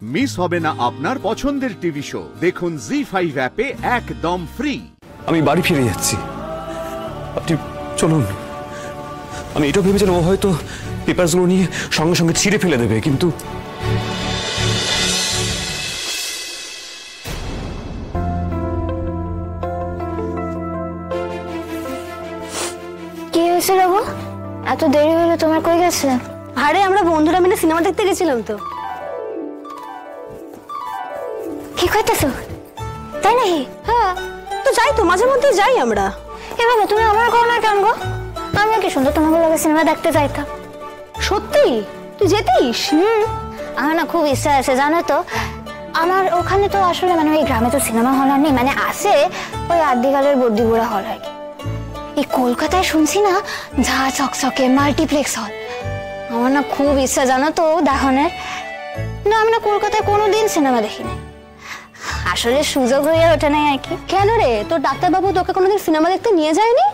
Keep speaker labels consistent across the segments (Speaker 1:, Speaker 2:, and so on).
Speaker 1: Miss হবে না আপনার পছন্দের টিভি শো। দেখুন জি5 অ্যাপে একদম ফ্রি।
Speaker 2: আমি বাড়ি ফিরে যাচ্ছি, আপনি চলুন। আমি এটা ভেবেছিলাম ও হয়তো পেপারসগুলো নিয়ে সঙ্গে সঙ্গে ছিঁড়ে ফেলে দেবে, কিন্তু
Speaker 3: কি হয়েছে বাবু, এত দেরি হলো? তোমার কই গেছে?
Speaker 4: আরে আমরা বন্ধুরা মিলে সিনেমা দেখতে গেছিলাম তো।
Speaker 3: কি কইতেছো? তাই নাকি?
Speaker 4: হ্যাঁ, তো যাই তো, মাঝে মধ্যে যাই আমরা।
Speaker 3: এ বাবা, তুমি আমার কও না কেন গো? আমি কি সুন্দর তোমার লগে সিনেমা দেখতে যাইতাম।
Speaker 4: সত্যি তুই যেতিস?
Speaker 3: আমার না খুব ইচ্ছা আছে, জানো তো। আমার ওখানে তো আসলে মানে ওই গ্রামে তো সিনেমা হল নেই, মানে আছে ওই আদিকালের বদ্যিপুরা হল আর কি। এই কলকাতায় শুনছি না ঝা চকচকে মাল্টিপ্লেক্স হল। আমার না খুব ইচ্ছা, জানো তো, দেখানোর। না আমি না কলকাতায় কোনোদিন সিনেমা দেখিনি, আসলে সুযোগ হয়ে ওঠে নাই আর কি।
Speaker 4: কেন রে, তোর ডাক্তারবাবু তোকে কোনোদিন সিনেমা দেখতে নিয়ে যায়নি?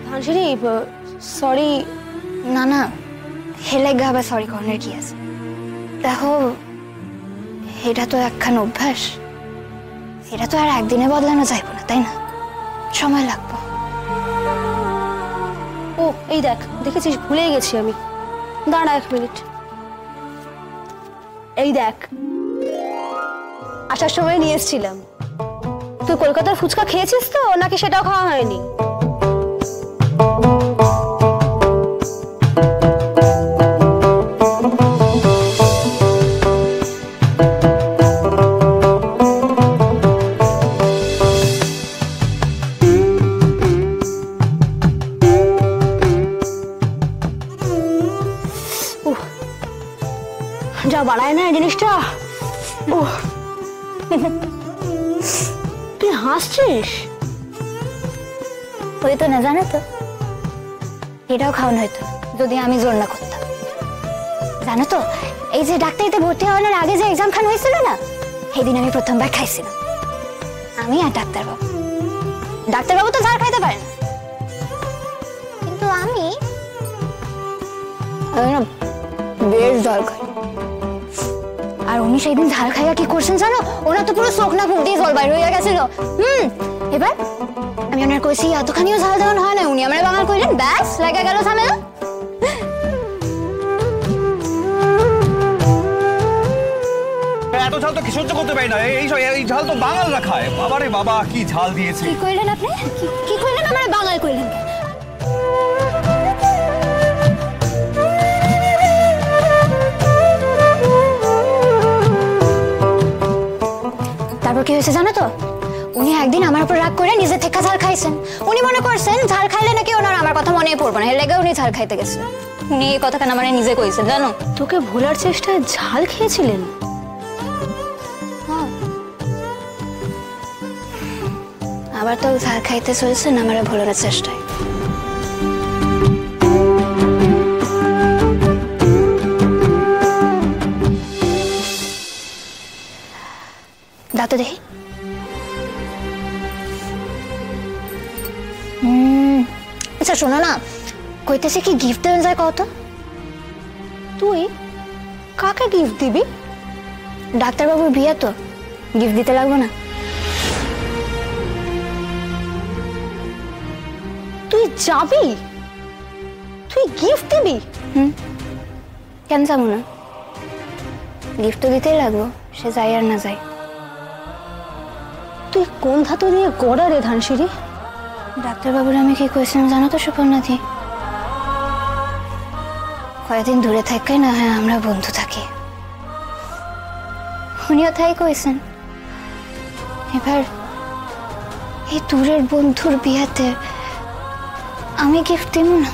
Speaker 4: ধানসিরি, সরি।
Speaker 3: না না, হেলে গাবে সরি কর্নের কি আছে? দেখো, এটা তো একখান অভ্যাস, এটা তো আর একদিনে বদলানো যাইব না, তাই না? সময় লাগবে।
Speaker 4: ও এই দেখ, দেখেছিস, ভুলেই গেছি আমি। দাঁড়া 1 মিনিট। এই দেখ, আসার সময় নিয়ে এসেছিলাম। তুই কলকাতার ফুচকা খেয়েছিস তো, নাকি সেটাও খাওয়া হয়নি? যা বাড়ায় না এই জিনিসটা। তুই হাসছিস?
Speaker 3: ওই তো না, জানো তো, এটাও খাওয়ানো হইতো যদি আমি জোর না করতাম। জানো তো, এই যে ডাক্তারিতে ভর্তি হওয়ার আগে যে এক্সাম খান হয়েছিল না, সেদিন আমি প্রথমবার খাইছিলাম। আমি আর ডাক্তারবাবু। ডাক্তারবাবু তো ঝাল খাইতে পারে না, কিন্তু আমি না বেশ ঝাল খাই। আর উনি সেই দিন ঝাল খাইয়া কি করছেন জানো? ওনার তো পুরো চোখ না ফুট দিয়ে জল বাইর হয়ে গেছিল। এবার আমি ওনার কইছি এতখানিও ঝাল দেওয়ান হয় না, উনি আমার বাঙাল কইলেন, ব্যাস লাগা গেল ঝামেলা।
Speaker 2: এত ঝাল তো কি সহ্য করতে পারি না। এই ঝাল তো বাঙালরা খায়। বাবারে বাবা, কি ঝাল দিয়েছে!
Speaker 3: কি কইলেন আপনি? কি কইলেন? আমার বাঙাল কইলেন? তারপর কি হয়েছে জানো তো? উনি একদিন আমার উপর রাগ করে নিজে থেকে ঝাল খাইছেন। উনি মনে করছেন ঝাল খাইলে নাকি ওনার আমার কথা মনে পড়বে না, এর লেগে উনি ঝাল খাইতে গেছেন। উনি এই কথা কেন মানে নিজে কইছেন জানো?
Speaker 4: তোকে ভোলার চেষ্টায় ঝাল খেয়েছিলেন?
Speaker 3: আবার তো ঝাল খাইতে চলছেন আমার ভোলার চেষ্টায়। দাঁতো দেখি। আচ্ছা শোনো না, কইতেছে কি গিফট দেওয়া যায় কত?
Speaker 4: তুই কাকে গিফট দিবি?
Speaker 3: ডাক্তারবাবুর বিয়ে তো, গিফট দিতে লাগবে না?
Speaker 4: তুই যাবি? তুই গিফট দিবি?
Speaker 3: কেন যাবো না? গিফট তো দিতেই লাগবো, সে যাই আর না যাই।
Speaker 4: তুই কোন ধাতু দিয়ে গড়া রে ধানসিরি?
Speaker 3: ডাক্তারবাবুর আমি কি কইছিলাম জানো তো সুপর্ণাদি? কয়েকদিন দূরে থাকাই না হয় আমরা বন্ধু থাকি। উনিও তাই কইছেন। এবার এই দূরের বন্ধুর বিয়াতে আমি গিফট দিব না?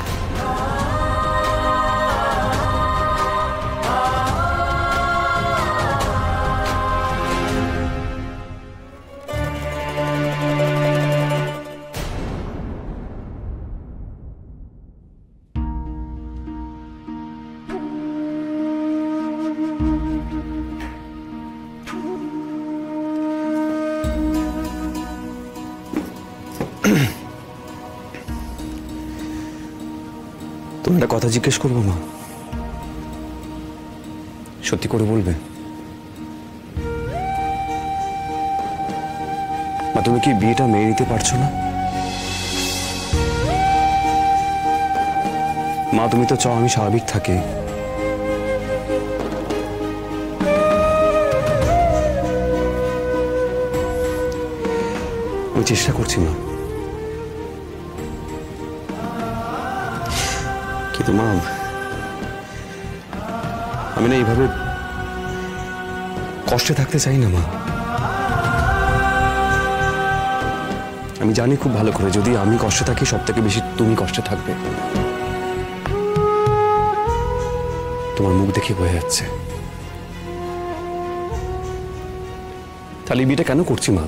Speaker 2: তুমি একটা কথা জিজ্ঞেস করবো মা? সত্যি করে বলবে? মা, তুমি কি বিয়েটা মেনে নিতে পারছো না? মা, তুমি তো চাও আমি স্বাভাবিক থাকি। আমি চেষ্টা করছি মা, কিন্তু মা আমি না এইভাবে কষ্টে থাকতে চাই না মা। আমি জানি খুব ভালো করে যদি আমি কষ্টে থাকি সব থেকে বেশি তুমি কষ্টে থাকবে। তোমার মুখ দেখে বোঝা যাচ্ছে। তাহলে বিয়েটা কেন করছি মা?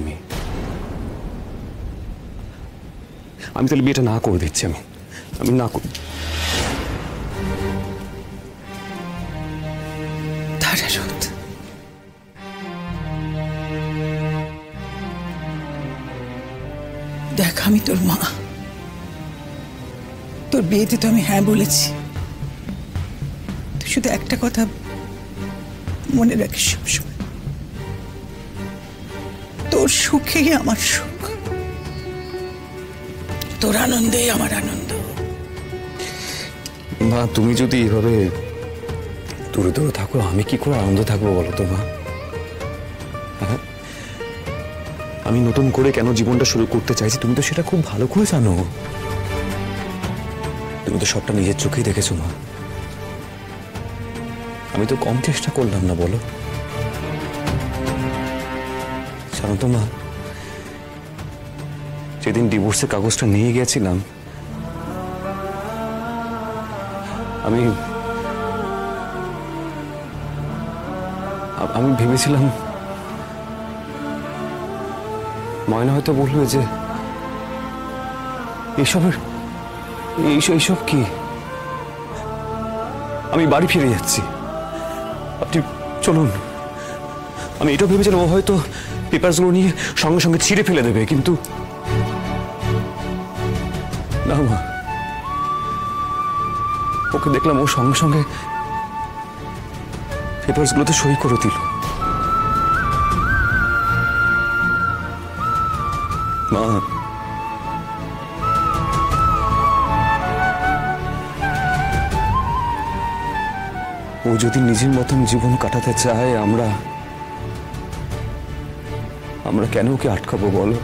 Speaker 2: আমি তাহলে বিয়েটা না করে দিচ্ছি। আমি না করি।
Speaker 5: দেখ, আমি তোর মা। তোর বিয়েতে তো আমি হ্যাঁ বলেছি। তুই শুধু একটা কথা মনে রাখিস সবসময়, তোর সুখেই আমার সুখ, তোর আনন্দেই আমার আনন্দ।
Speaker 2: মা, তুমি যদি এইভাবে দূরে দূরে থাকো আমি কি করে আনন্দ থাকবো বলো তো মা? হ্যাঁ, আমি নতুন করে কেন জীবনটা শুরু করতে চাইছি তুমি তো সেটা খুব ভালো করে জানো। তুমি তো সবটা নিজের চোখেই দেখেছো মা। আমি তো কম চেষ্টা করলাম না বলো? জানো তো মা, যেদিন ডিভোর্সের কাগজটা নিয়ে গেছিলাম আমি ভেবেছিলাম ময়না হয়তো বলবে যে এইসব কি। আমি বাড়ি ফিরে যাচ্ছি, আপনি চলুন। আমি এটা ভেবেছিলাম ও হয়তো পেপারসগুলো নিয়ে সঙ্গে সঙ্গে ছিঁড়ে ফেলে দেবে, কিন্তু না মা, ওকে দেখলাম ও সঙ্গে সঙ্গে পেপারসগুলোতে সই করে দিল। মা, ও যদি নিজের মতন জীবন কাটাতে চায় আমরা কেন ওকে আটকাবো বলো?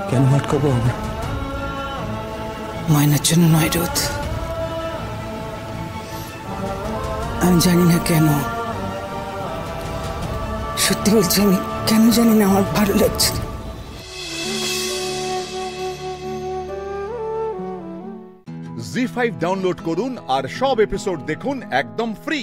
Speaker 2: কেন আটকাবো আমরা?
Speaker 5: ময়নার জন্য নয় রোদ, আমি জানি না কেন, সত্যি বলছি আমি কেন জানি না, আমার ভালো লাগছে না।
Speaker 1: জি5 ডাউনলোড করুন আর সব এপিসোড দেখুন একদম ফ্রি।